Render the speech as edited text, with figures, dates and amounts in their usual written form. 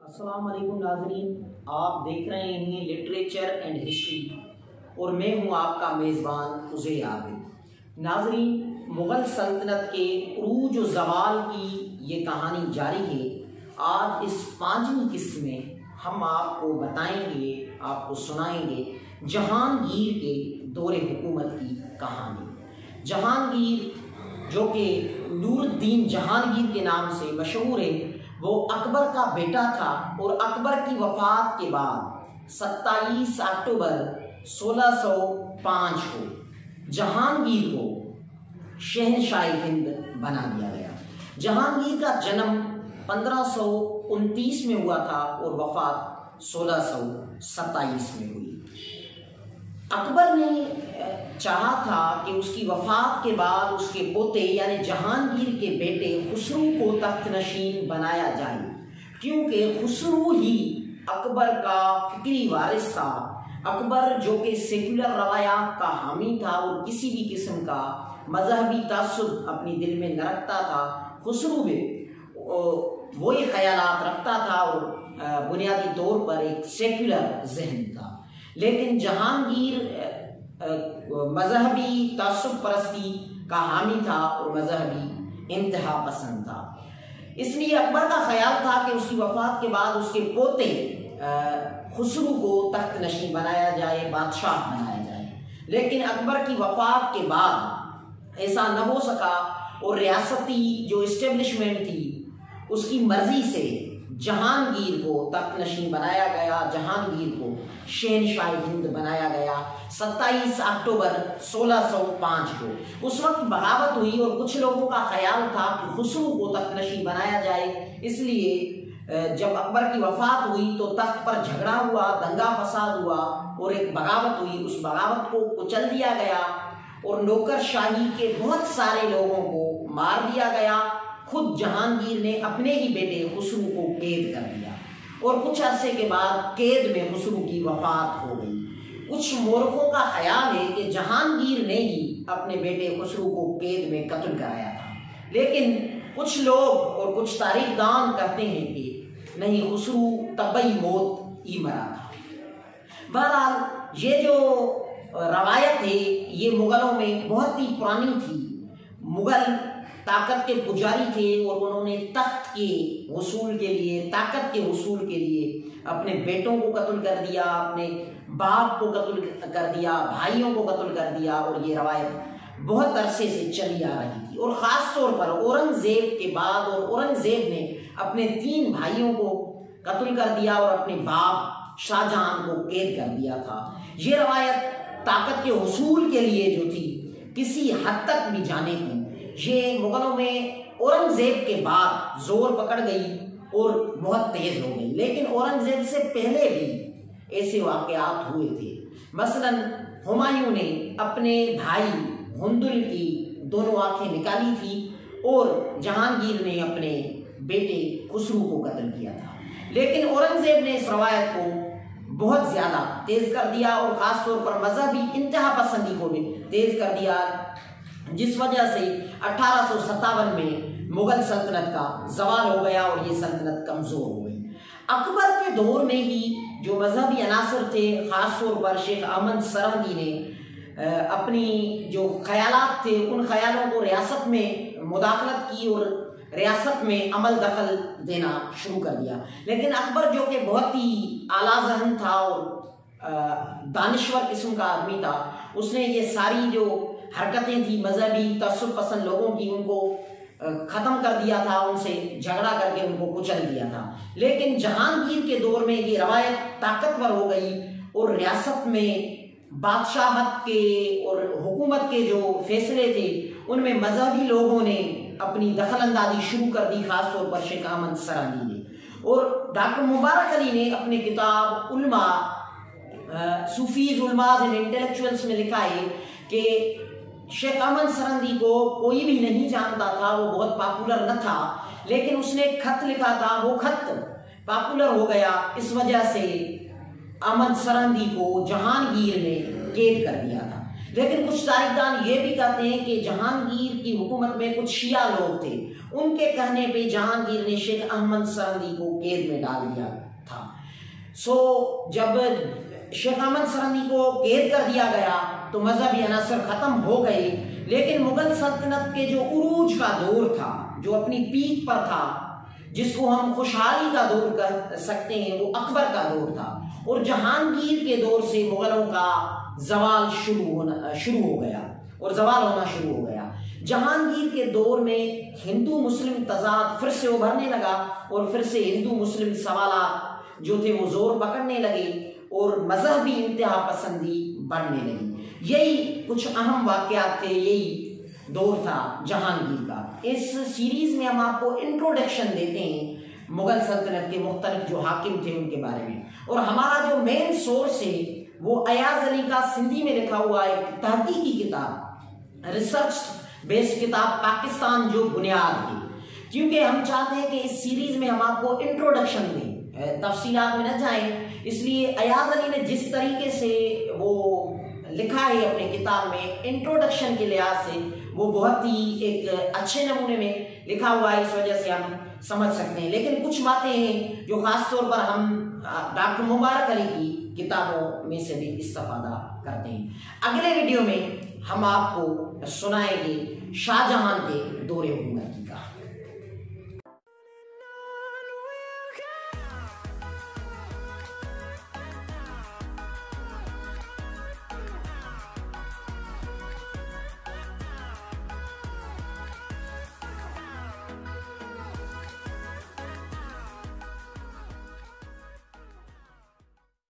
السلام علیکم ناظرین، آپ دیکھ رہے ہیں لٹریچر اینڈ ہسٹری اور میں ہوں آپ کا میزبان عزیر عابد۔ ناظرین، مغل سلطنت کے عروج و زوال کی یہ کہانی جاری ہے۔ آج اس 5ویں قسط میں ہم آپ کو بتائیں گے، آپ کو سنائیں گے جہانگیر کے دور حکومت کی کہانی۔ جہانگیر جو کہ نور الدین جہانگیر کے نام سے مشہور ہے، وہ اکبر کا بیٹا تھا اور اکبر کی وفات کے بعد 27 اکتوبر 1605 کو جہانگیر کو شہنشاہ ہند بنا دیا گیا۔ جہانگیر کا جنم 1529 میں ہوا تھا اور وفات 1627 میں ہوئی۔ اکبر نے چاہا تھا کہ اس کی وفات کے بعد اس کے پوتے یعنی جہانگیر کے بیٹے خسرو کو تخت نشین بنایا جائے، کیونکہ خسرو ہی اکبر کا فکری وارث تھا۔ اکبر جو کہ سیکولر روایات کا حامی تھا اور کسی بھی قسم کا مذہبی تعصب اپنی دل میں نہ رکھتا تھا، خسرو بھی وہی خیالات رکھتا تھا اور بنیادی طور پر ایک سیکولر ذہن تھا۔ لیکن جہانگیر مذہبی تعصب پرستی کا حامی تھا اور مذہبی انتہا پسند تھا۔ اس لیے اکبر کا خیال تھا کہ اس کی وفات کے بعد اس کے پوتے خسرو کو تخت نشین بنایا جائے، بادشاہ بنایا جائے۔ لیکن اکبر کی وفات کے بعد ایسا نہ ہو سکا اور ریاستی جو اسٹیبلشمنٹ تھی اس کی مرضی سے جہانگیر کو تخت نشین بنایا گیا، جہانگیر کو شہنشاہ ہند بنایا گیا 27 اکتوبر 1605 کو۔ اس وقت بغاوت ہوئی اور کچھ لوگوں کا خیال تھا کہ خسرو کو تخت نشین بنایا جائے، اس لیے جب اکبر کی وفات ہوئی تو تخت پر جھگڑا ہوا، دنگا فساد ہوا اور ایک بغاوت ہوئی۔ اس بغاوت کو کچل دیا گیا اور نوکر شاہی کے بہت سارے لوگوں کو مار دیا گیا۔ خود جہانگیر نے اپنے ہی بیٹے خسرو کو قید کر دیا اور کچھ عرصے کے بعد قید میں خسرو کی وفات ہو گئی۔ کچھ مورخوں کا خیال ہے کہ جہانگیر نے ہی اپنے بیٹے خسرو کو قید میں قتل کرایا تھا، لیکن کچھ لوگ اور کچھ تاریخ دان کہتے ہیں کہ نہیں، خسرو طبعی موت ہی مرا تھا۔ بہرحال یہ جو روایت ہے یہ مغلوں میں بہت ہی پرانی تھی۔ مغل طاقت کے پجاری تھے اور انہوں نے تخت کے حصول کے لیے، طاقت کے حصول کے لیے اپنے بیٹوں کو قتل کر دیا، اپنے باپ کو قتل کر دیا، بھائیوں کو قتل کر دیا، اور یہ روایت بہت عرصے سے چلی آ رہی تھی۔ اور خاص طور پر اورنگزیب کے بعد، اور اورنگزیب نے اپنے 3 بھائیوں کو قتل کر دیا اور اپنے باپ شاہ جہاں کو قید کر دیا تھا۔ یہ روایت طاقت کے حصول کے لیے جو تھی کسی حد تک بھی جانے کی، یہ مغلوں میں اورنگزیب کے بعد زور پکڑ گئی اور بہت تیز ہو گئی۔ لیکن اورنگزیب سے پہلے بھی ایسے واقعات ہوئے تھے۔ مثلا ہمایوں نے اپنے بھائی ہندل کی دونوں آنکھیں نکالی تھی اور جہانگیر نے اپنے بیٹے خسرو کو قتل کیا تھا۔ لیکن اورنگزیب نے اس روایت کو بہت زیادہ تیز کر دیا اور خاص طور پر مذہبی انتہا پسندی کو بھی تیز کر دیا، جس وجہ سے 1857 میں مغل سلطنت کا زوال ہو گیا اور یہ سلطنت کمزور ہو گئی۔ اکبر کے دور میں ہی جو مذہبی عناصر تھے، خاص طور پر شیخ احمد سرہندی نے اپنی جو خیالات تھے ان خیالوں کو ریاست میں مداخلت کی اور ریاست میں عمل دخل دینا شروع کر دیا۔ لیکن اکبر جو کہ بہت ہی اعلیٰ ذہن تھا اور دانشور قسم کا آدمی تھا، اس نے یہ ساری جو حرکتیں تھی مذہبی تعصب پسند لوگوں کی ان کو ختم کر دیا تھا، ان سے جھگڑا کر کے ان کو کچل دیا تھا۔ لیکن جہانگیر کے دور میں یہ روایت طاقتور ہو گئی اور ریاست میں بادشاہت کے اور حکومت کے جو فیصلے تھے ان میں مذہبی لوگوں نے اپنی دخل اندازی شروع کر دی، خاص طور پر شیخ احمد سرہندی نے۔ اور ڈاکٹر مبارک علی نے اپنی کتاب علماء صوفیز علماء اینڈ انٹلیکچوئلز میں لکھا ہے کہ شیخ احمد سرہندی کو کوئی بھی نہیں جانتا تھا، وہ بہت پاپولر نہ تھا، لیکن اس نے ایک خط لکھا تھا، وہ خط پاپولر ہو گیا، اس وجہ سے احمد سرہندی کو جہانگیر نے قید کر دیا تھا۔ لیکن کچھ تاریخ دان یہ بھی کہتے ہیں کہ جہانگیر کی حکومت میں کچھ شیعہ لوگ تھے، ان کے کہنے پہ جہانگیر نے شیخ احمد سرہندی کو قید میں ڈال دیا تھا۔ جب شیخ احمد سرہندی کو قید کر دیا گیا تو مذہبی عناصر ختم ہو گئے، لیکن مغل سلطنت کے جو عروج کا دور تھا، جو اپنی پیک پر تھا، جس کو ہم خوشحالی کا دور کہہ سکتے ہیں، وہ اکبر کا دور تھا، اور جہانگیر کے دور سے مغلوں کا زوال شروع ہو گیا اور زوال ہونا شروع ہو گیا۔ جہانگیر کے دور میں ہندو مسلم تضاد پھر سے ابھرنے لگا اور پھر سے ہندو مسلم سوالات جو تھے وہ زور پکڑنے لگے اور مذہبی انتہا پسندی بڑھنے لگی۔ یہی کچھ اہم واقعات تھے، یہی دور تھا جہانگیر کا۔ اس سیریز میں ہم آپ کو انٹروڈکشن دیتے ہیں مغل سلطنت کے مختلف جو حاکم تھے ان کے بارے میں، اور ہمارا جو مین سورس ہے وہ ایاز علی کا سندھی میں لکھا ہوا ایک تحقیقی کتاب، ریسرچ بیسڈ کتاب پاکستان جو بنیاد ہے، کیونکہ ہم چاہتے ہیں کہ اس سیریز میں ہم آپ کو انٹروڈکشن دیں، تفصیلات میں نہ جائیں، اس لیے ایاز علی نے جس طریقے سے وہ لکھا ہے اپنے کتاب میں انٹروڈکشن کے لحاظ سے وہ بہت ہی ایک اچھے نمونے میں لکھا ہوا ہے، اس وجہ سے ہم سمجھ سکتے ہیں، لیکن کچھ باتیں ہیں جو خاص طور پر ہم ڈاکٹر مبارک علی کی کتابوں میں سے بھی استفادہ کرتے ہیں۔ اگلے ویڈیو میں ہم آپ کو سنائیں گے شاہ جہاں کے دور حکومت۔